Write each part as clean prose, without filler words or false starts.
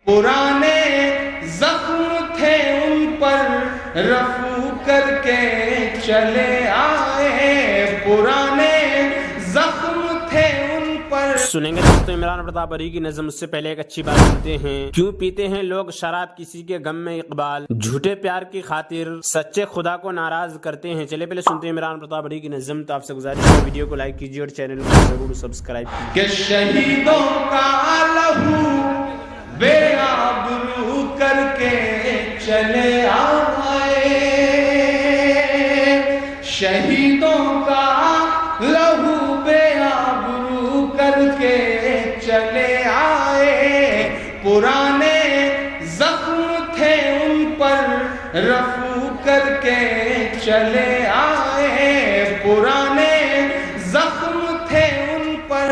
پرانے زخم تھے ان پر رفو کر کے چلے آئے، پرانے زخم تھے ان پر. سنیں گے دوستو عمران پرتاپ بری کی نظم. اس سے پہلے ایک اچھی بات سنتے ہیں. کیوں پیتے ہیں لوگ شراب کسی کے غم میں اقبال، جھوٹے پیار کی خاطر سچے خدا کو ناراض کرتے ہیں. چلے پہلے سنتے ہیں عمران پرتاپ بری کی نظم. تو آپ سے گزارش ہے ویڈیو کو لائک کیجیے اور چینل کو ضرور سبسکرائب کیجیے. کہ شہیدوں کا لہو بے آبرو کر کے چلے آئے، شہیدوں کا لہو بے آبرو کر کے چلے آئے، پرانے زخم تھے ان پر رفو کر کے چلے آئے، پرانے زخم تھے ان پر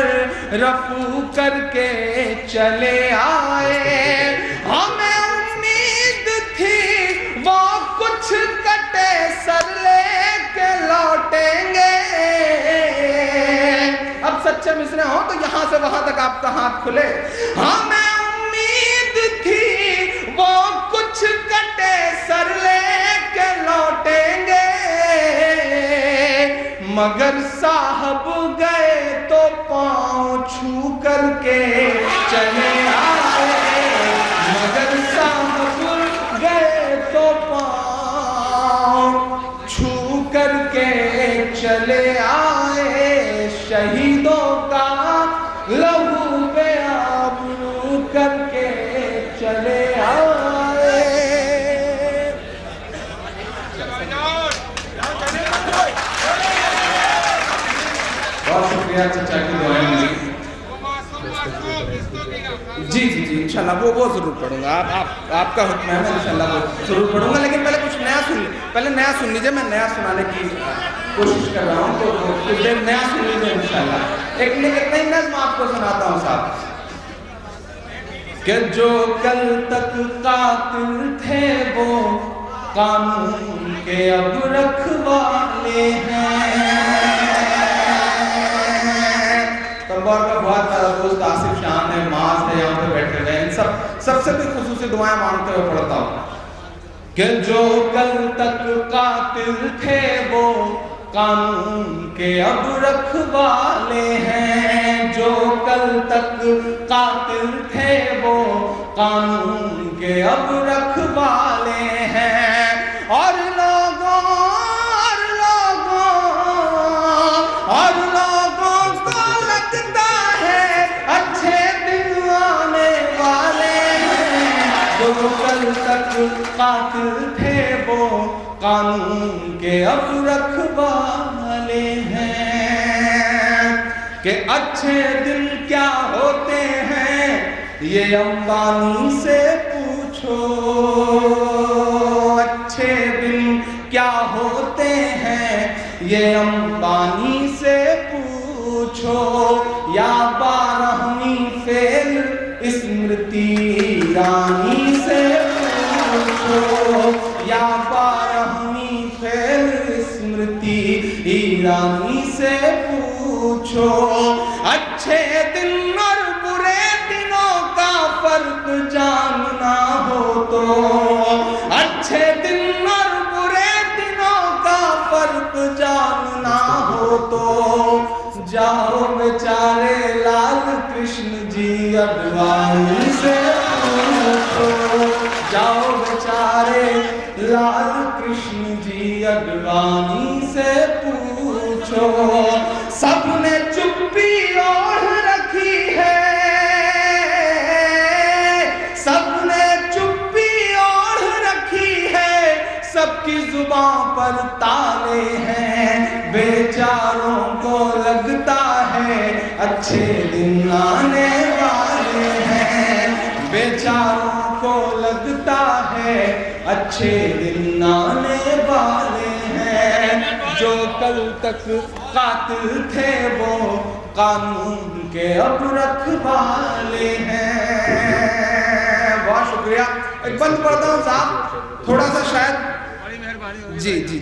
رفو کر کے چلے آئے. ہمیں امید تھی وہ کچھ کٹے سر لے کے لوٹیں گے. اب سچے مصرے ہوں تو یہاں سے وہاں تک آپ کا ہاتھ کھلے. ہمیں امید تھی وہ کچھ کٹے سر لے کے لوٹیں گے، مگر صاحب گئے تو پاؤں چھو کر کے چلے آئے، مگر صاحب گئے تو پاؤں چھو کر کے چلے آئے، شہیدوں کا لہو بے آبرو کر کے چلے آئے. بہت شکریہ چچا کی دعائیں ملی. جی انشاءاللہ وہ ضرور پڑھوں گا. آپ کا حکم ہے، میں انشاءاللہ وہ ضرور پڑھوں گا. لیکن پہلے کچھ نیا سن لیجئے. میں نیا سنانے کی کوشش کر رہا ہوں، تو کچھ دیر نیا سن لیجئے انشاءاللہ. ایک نئی نظم آپ کو سناتا ہوں صاحب. کہ جو کل تک قاتل تھے وہ قانون کے اب رکھوالے ہیں. تنبور کا بہت بڑا دوست آصف شان ہے، معاذ ہے، یہاں پہ بیٹھے ہوئے ہیں. سب سے بھی خصوصی دعائیں مانگتے ہوئے پڑھتا ہوں. کہ جو کل تک قاتل تھے وہ قانون کے اب رکھوالے ہیں، جو کل تک قاتل تھے وہ قانون کے اب رکھوالے ہیں. اور لوگوں کو لگتا ہے اچھے دن آنے والے ہیں، جو کل تک قاتل تھے وہ قانون کے اب رکھوالے ہیں. کہ اچھے دن کیا ہوتے ہیں یہ امبانی سے پوچھو، اچھے دن کیا ہوتے ہیں یہ امبانی سے پوچھو، یا بارہمی فیل اسمرتی ایرانی سے پوچھو، یا بارہمی فیل اسمرتی ایرانی سے پوچھو. اچھے دن اور برے دنوں کا فرق جاننا ہو تو، اچھے دن اور برے دنوں کا فرق جاننا ہو تو، جاؤ بیچارے لال کرشن جی اڈوانی سے پوچھو، جاؤ بیچارے لال کرشن جی اڈوانی سے پوچھو. سب نے چپی اوڑھ رکھی ہے، سب نے چپی اوڑھ رکھی ہے، سب کی زبان پر تالے ہیں، بیچاروں کو لگتا ہے اچھے دن آنے والے ہیں، بیچاروں کو لگتا ہے اچھے دن آنے والے ہیں. جو کل تک قاتل تھے وہ قانون کے اب رکھوالے ہیں. بہت شکریہ. ایک بند پڑھتا ہوں صاحب، تھوڑا سا شاید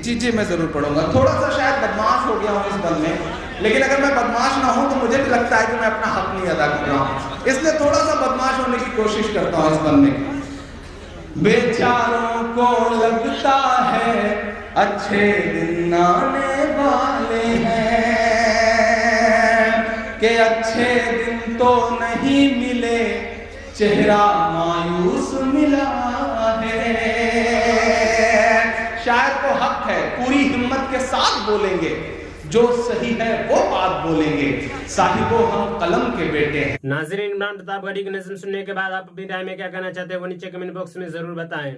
جی میں ضرور پڑھوں گا. تھوڑا سا شاید بدمعاش ہو گیا ہوں اس بند میں. لیکن اگر میں بدمعاش نہ ہوں تو مجھے بھی لگتا ہے کہ میں اپنا حق نہیں ادا کر رہا ہوں، اس لیے تھوڑا سا بدمعاش ہونے کی کوشش کرتا ہوں اس بننے کی۔ بیچاروں کو لگتا ہے اچھے دن آنے والے ہیں، کہ اچھے دن تو نہیں ملے، چہرہ مایوس ملا ہے۔ شاعر کو حق ہے، پوری ہمت کے ساتھ بولیں گے، جو صحیح ہے وہ بات بولیں گے، صاحبو ہم قلم کے بیٹے ہیں۔ ناظرین، عمران پرتاپ گڑھی کی نظم سننے کے بعد آپ اپنی رائے میں کیا کہنا چاہتے ہیں وہ نیچے کمنٹ باکس میں ضرور بتائیں۔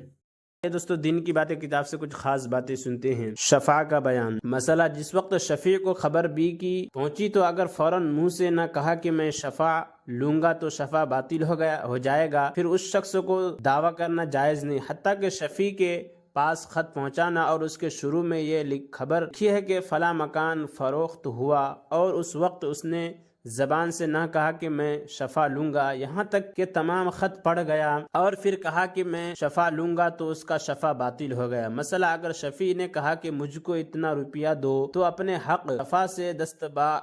دوستو، دین کی باتیں کتاب سے کچھ خاص باتیں سنتے ہیں۔ شفاء کا بیان۔ مسئلہ، جس وقت شفیع کو خبر بھی کی پہنچی تو اگر فوراً منہ سے نہ کہا کہ میں شفاء لوں گا تو شفاء باطل ہو جائے گا، پھر اس شخص کو دعویٰ کرنا جائز نہیں، حتیٰ کہ شفیع کے پاس خط پہنچانا اور اس کے شروع میں یہ خبر لکھی ہے کہ فلاں مکان فروخت ہوا، اور اس وقت اس نے زبان سے نہ کہا کہ میں شفا لوں گا، یہاں تک کہ تمام خط پڑھ گیا اور پھر کہا کہ میں شفا لوں گا، تو اس کا شفا باطل ہو گیا۔ مثلا اگر شفیع نے کہا کہ مجھ کو اتنا روپیہ دو تو اپنے حق شفا سے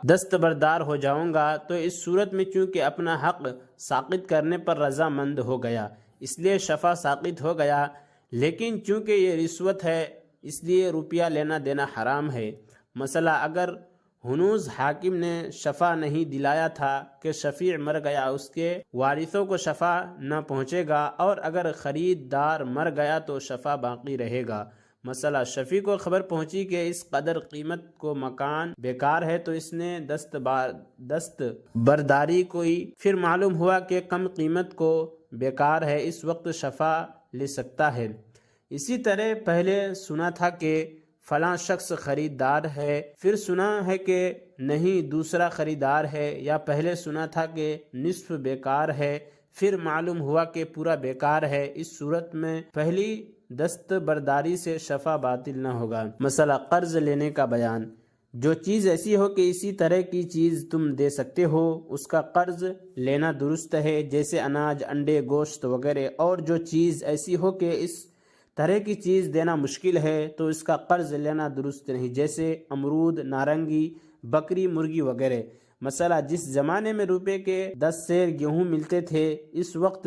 دستبردار ہو جاؤں گا، تو اس صورت میں چونکہ اپنا حق ساقط کرنے پر رضامند ہو گیا، اس لیے شفا ساقط ہو گیا، لیکن چونکہ یہ رشوت ہے اس لیے روپیہ لینا دینا حرام ہے۔ مثلا اگر ہنوز حاکم نے شفا نہیں دلایا تھا کہ شفیع مر گیا، اس کے وارثوں کو شفا نہ پہنچے گا، اور اگر خریدار مر گیا تو شفا باقی رہے گا۔ مثلا شفیع کو خبر پہنچی کہ اس قدر قیمت کو مکان بیکار ہے تو اس نے دست برداری کوئی، پھر معلوم ہوا کہ کم قیمت کو بیکار ہے، اس وقت شفا لے سکتا ہے۔ اسی طرح پہلے سنا تھا کہ فلاں شخص خریدار ہے، پھر سنا ہے کہ نہیں دوسرا خریدار ہے، یا پہلے سنا تھا کہ نصف بیکار ہے، پھر معلوم ہوا کہ پورا بیکار ہے، اس صورت میں پہلی دست برداری سے شفا باطل نہ ہوگا۔ مثلا قرض لینے کا بیان۔ جو چیز ایسی ہو کہ اسی طرح کی چیز تم دے سکتے ہو اس کا قرض لینا درست ہے، جیسے اناج، انڈے، گوشت وغیرہ، اور جو چیز ایسی ہو کہ اس طرح کی چیز دینا مشکل ہے تو اس کا قرض لینا درست نہیں، جیسے امرود، نارنگی، بکری، مرغی وغیرہ۔ مثلا جس زمانے میں روپے کے 10 سیر گیہوں ملتے تھے، اس وقت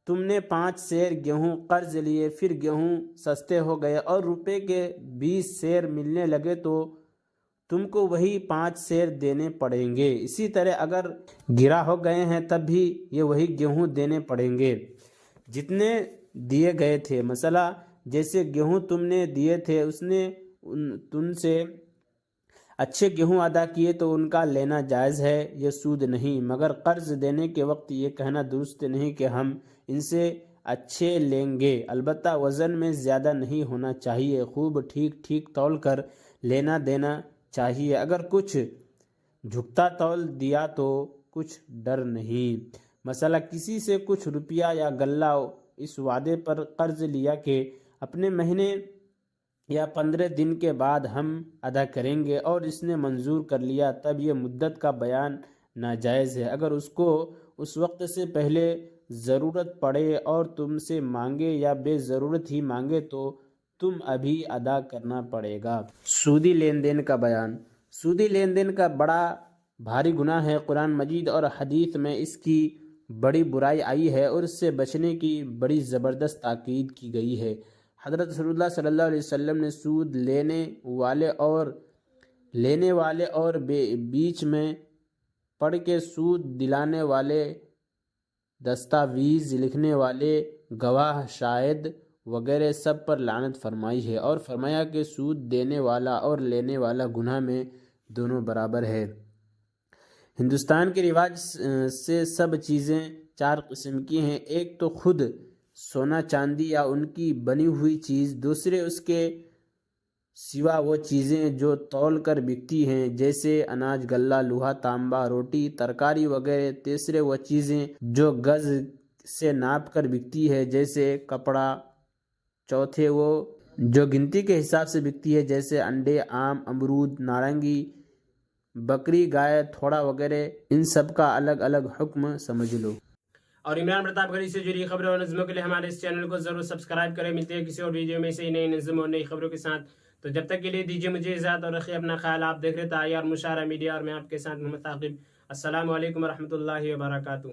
تم نے 5 سیر گیہوں قرض لیے، پھر گیہوں سستے ہو گئے اور روپے کے 20 سیر ملنے لگے تو تم کو وہی 5 سیر دینے پڑیں گے۔ اسی طرح اگر گرا ہو گئے ہیں تب بھی یہ وہی گیہوں دینے پڑیں گے جتنے دیے گئے تھے۔ مثلا جیسے گیہوں تم نے دیے تھے، اس نے تم سے اچھے گیہوں ادا کیے تو ان کا لینا جائز ہے، یہ سود نہیں۔ مگر قرض دینے کے وقت یہ کہنا درست نہیں کہ ہم ان سے اچھے لیں گے، البتہ وزن میں زیادہ نہیں ہونا چاہیے، خوب ٹھیک ٹھیک تول کر لینا دینا چاہیے، اگر کچھ جھکتا تول دیا تو کچھ ڈر نہیں۔ مثلا کسی سے کچھ روپیہ یا غلہ اس وعدے پر قرض لیا کہ اپنے مہینے یا 15 دن کے بعد ہم ادا کریں گے، اور اس نے منظور کر لیا، تب یہ مدت کا بیان ناجائز ہے۔ اگر اس کو اس وقت سے پہلے ضرورت پڑے اور تم سے مانگے یا بے ضرورت ہی مانگے تو تم ابھی ادا کرنا پڑے گا۔ سودی لین دین کا بیان۔ سودی لین دین کا بڑا بھاری گناہ ہے، قرآن مجید اور حدیث میں اس کی بڑی برائی آئی ہے اور اس سے بچنے کی بڑی زبردست تاکید کی گئی ہے۔ حضرت رسول اللہ صلی اللہ علیہ وسلم نے سود لینے والے اور بیچ میں پڑھ کے سود دلانے والے، دستاویز لکھنے والے، گواہ، شاہد وغیرہ سب پر لعنت فرمائی ہے، اور فرمایا کہ سود دینے والا اور لینے والا گناہ میں دونوں برابر ہے۔ ہندوستان کے رواج سے سب چیزیں 4 قسم کی ہیں، ایک تو خود سونا چاندی یا ان کی بنی ہوئی چیز، دوسرے اس کے سوا وہ چیزیں جو تول کر بکتی ہیں جیسے اناج، غلہ، لوہا، تانبا، روٹی، ترکاری وغیرہ، تیسرے وہ چیزیں جو گز سے ناپ کر بکتی ہے جیسے کپڑا، چوتھے وہ جو گنتی کے حساب سے بکتی ہے جیسے انڈے، آم، امرود، نارنگی، بکری، گائے، تھوڑا وغیرہ۔ ان سب کا الگ الگ حکم سمجھ لو۔ اور عمران پرتاپ گڑھی سے جڑی خبروں اور نظموں کے لیے ہمارے اس چینل کو ضرور سبسکرائب کریں۔ ملتے ہیں کسی اور ویڈیو میں سے نئی نظم اور نئی خبروں کے ساتھ، تو جب تک کے لیے دیجیے مجھے اجازت اور رکھیے اپنا خیال. آپ دیکھ رہے تھے IR مشاعرہ میڈیا اور میں آپ کے ساتھ محمد ثاقب. السلام علیکم ورحمۃ اللہ وبرکاتہ.